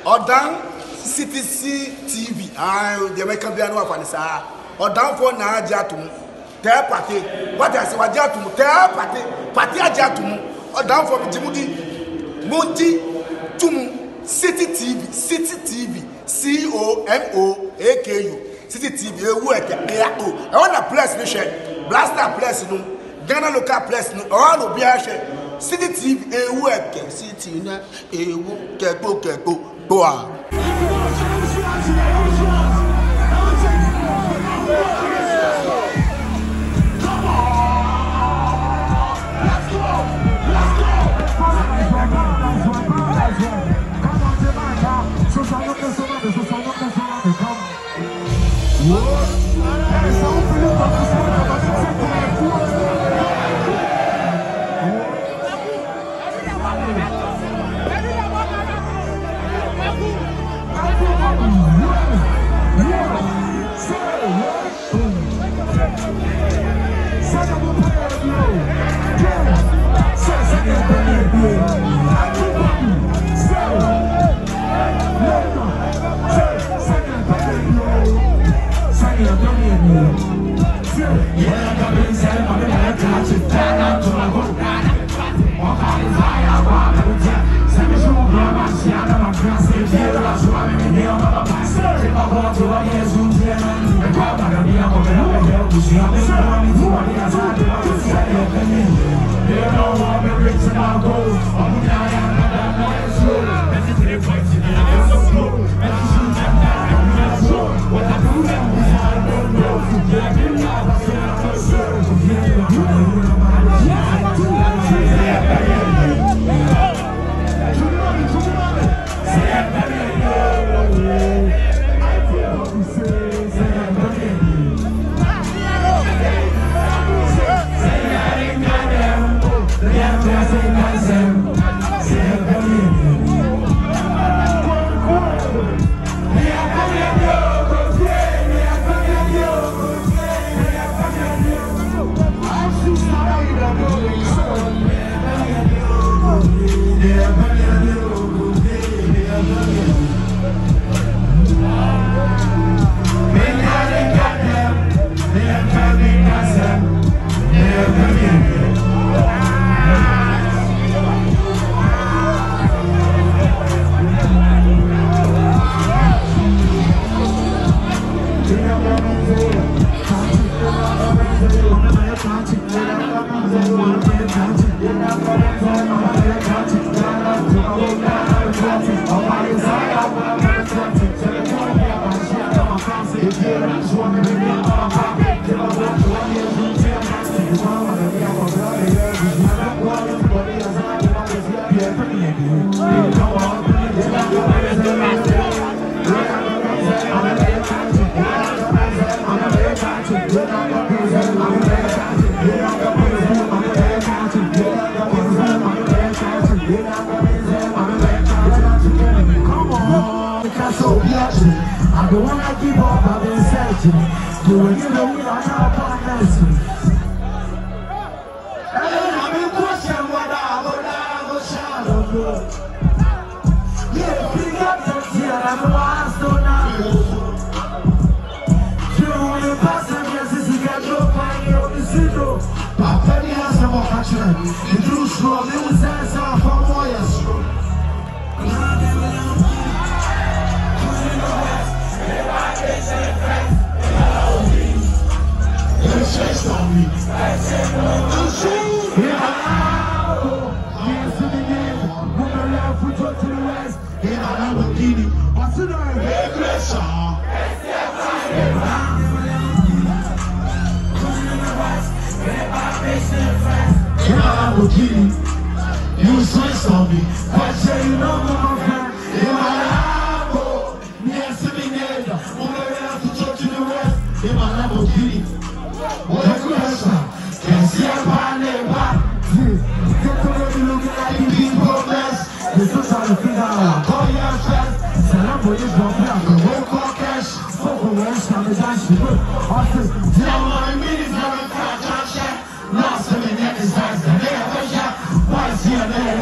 Odan CTC TV. The American Biano of Anissa. Odan for Najatum. Tell party. What I say, Wajatum. Tell party. Party Ajatum. Odan for Jimudi. Monty Tum. City TV. City TV. COMOAKU. City TV. I want a place, Michelle. Blaster place, no. Ghana local place, no. All will be a share. City TV. City na. Keko. Boa. I don't wanna give up, I've been searching. Doing you know we are not partners. And then I've been questioning what I would shadow. Yeah, bring up that here, I'm a master now. You only pass them, yes, it's a get your party on the city. Papa, he has no more action. The true slow, they will say, I'm from Moyes. You switch on me, I say you know my friend. In my Lambo, yes, I'm in there. We're going to talk to the West. In my Lamborghini, what a question. Can't see a pile of get to where you looking like you being progress. This is how you figure out. Call your friends. Salam for this one plan. The whole call cash. Spoken words, time is actually good. Austin, tell my meetings, never catch on shit. Lost him in his eyes, and they have a shot. Why is he a man?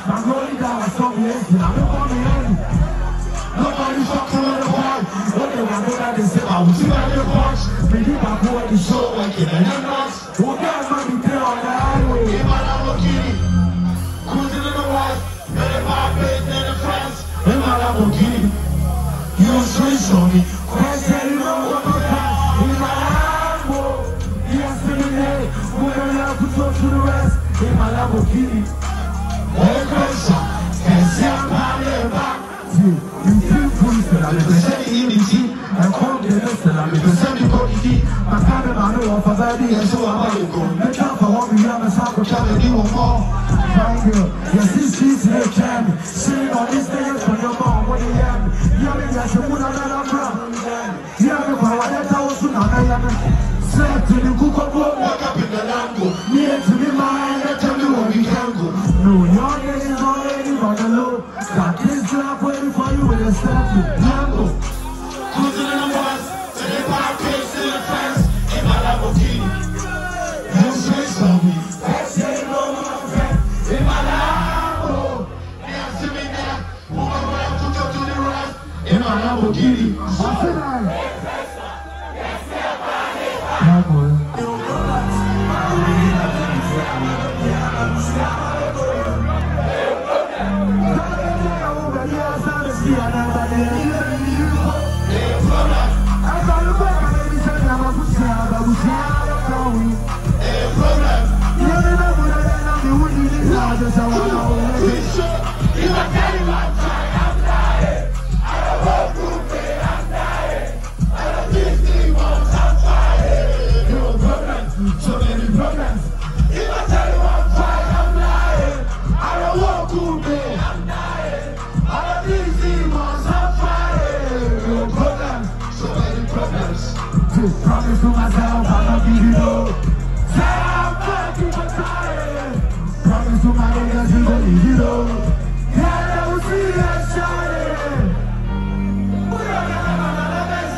I'm going down, I saw me, I'm going to me keep my boy the show like in the numbers. What got money there on the highway? In my Lamborghini, cruising in the white, many my face in the France. In my Lamborghini, you switch on me. Question you know what my past. In my Lambo, yes in the day, we're gonna have to talk to the rest. In my Lamborghini, all question, and see I'm higher back. You feel free to la leche and call the rest of la leche. My father, I know of a baby, and so I'm going to go. The top of what we have a soccer child, you want more. Fine girl, yes, this is the camera. Sitting on this day for your mom, what do you have? You have a woman that I'm from. You have a power that I was not. I am slept in the cook of walk up in the Lambo. Near to me, mind, I tell you where we can go. No, your name is already on the low. Got this job waiting for you with a statue. Lambo. Cruising in the bus, to the fireplace in the fence, in my Lamborghini. You switch on me. That's it, no, my friend. In my Lambo. Yeah, see me now. Who am I to go to the rest? In my Lamborghini. What's it like? Promise to myself, I'm not giving up. Say I'm not keep on trying. Promise to my niggas, you gon' leave it up. Yeah, I will see that shining.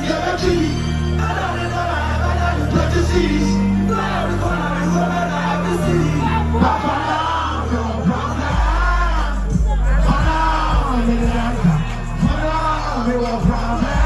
Yeah, I'm cheating. I don't even know what to see. I don't know to see. Papa, no problem. For now, we will problem.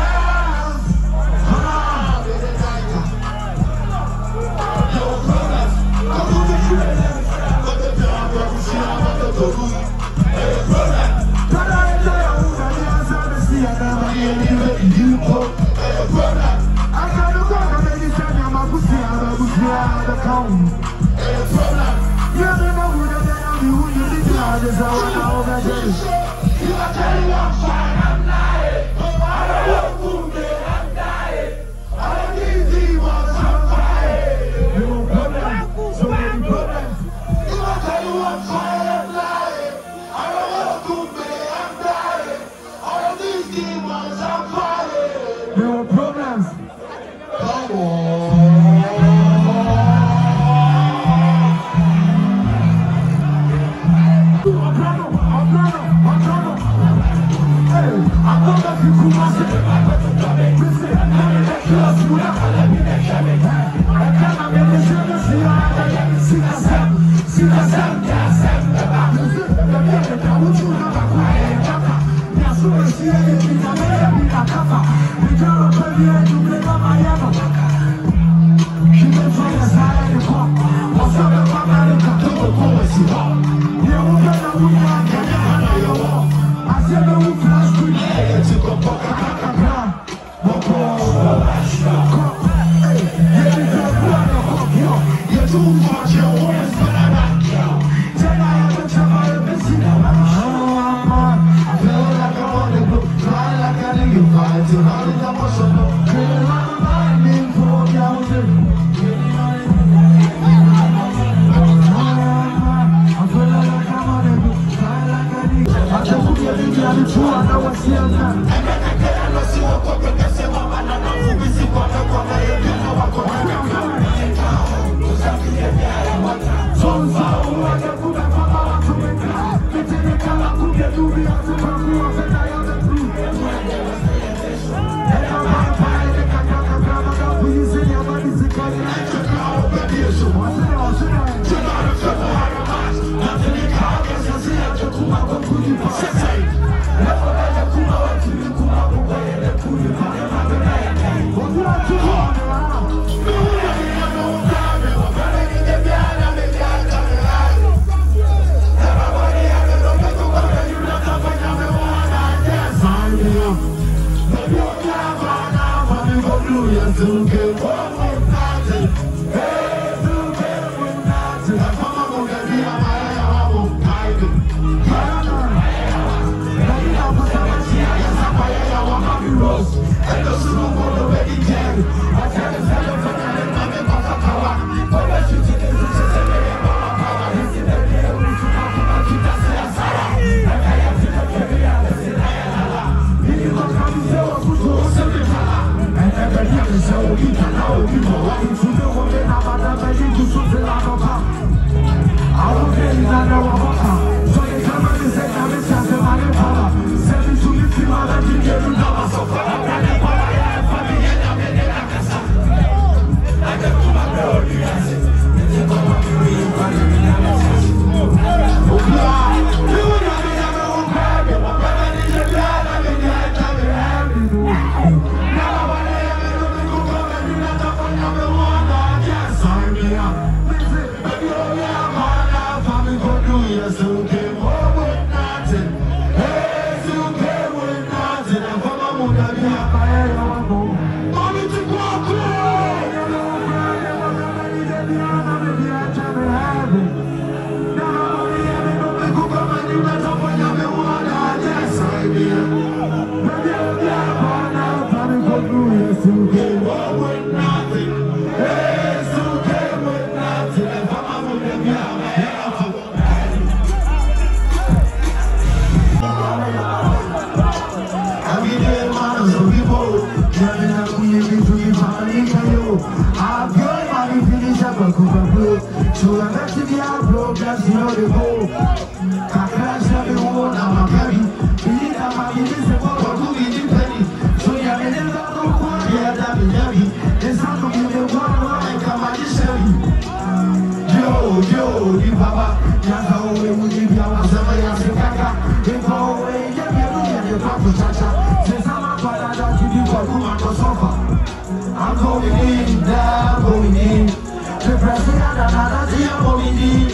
I'm going in, now going in. The president I'm going in.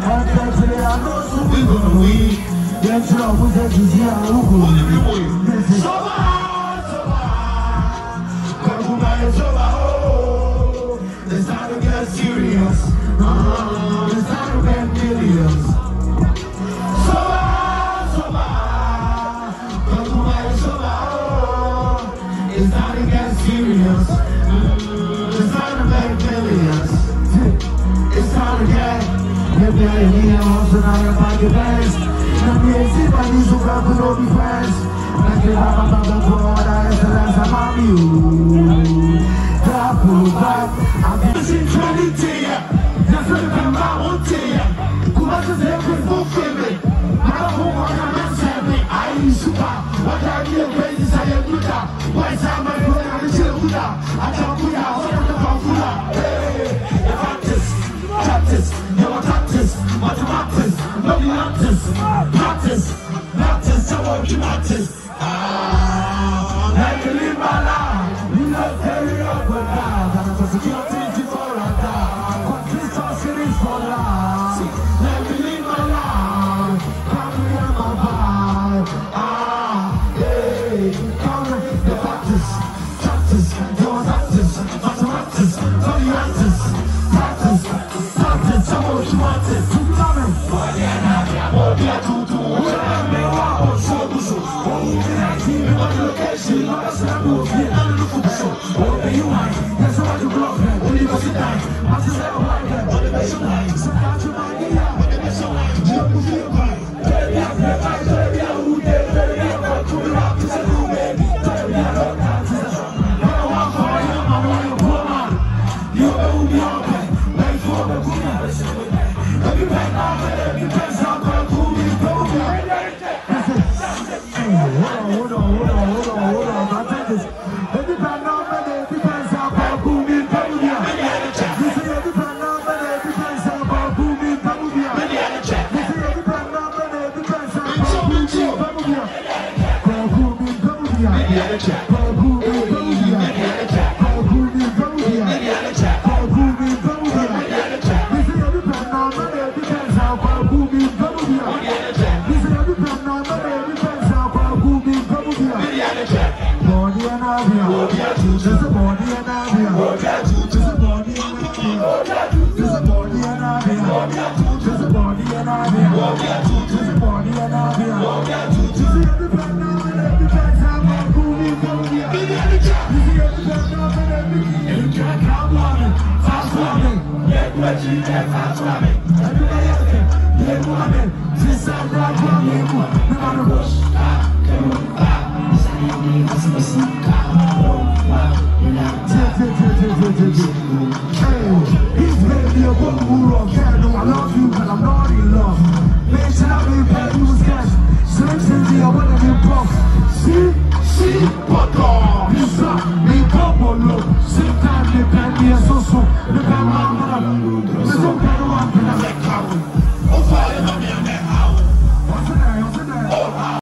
And thankfully I know we're gonna win. Then trouble with the GG and Ugo. So it's time to get serious. It's time to get millions. It's time to get serious. It's time to make millions. It's time to get millions. Also now you're back your best. Now me and see my knees will grab with all the friends. Like you have a mother for all that is the last time I'm you. That pull back. I'm missing 20 to ya. That's what I'm about to ya. Kuma's is every book for me. My home on a man said me. I use super. What I do crazy say you do that. Why time my brother and the chill do that? I can't put out what I'm about to that. Hey, you practice, you're a practice, mathematics, no you practice, I want you practice. Like you live my life, you love carry up with that. And I'm a security for a dog. Complete our series for life. Like you live my life, come here my vibe. Come the practice, you're a practice, mathematics, no you practice, I want you practice. Sometimes they can be a so-so.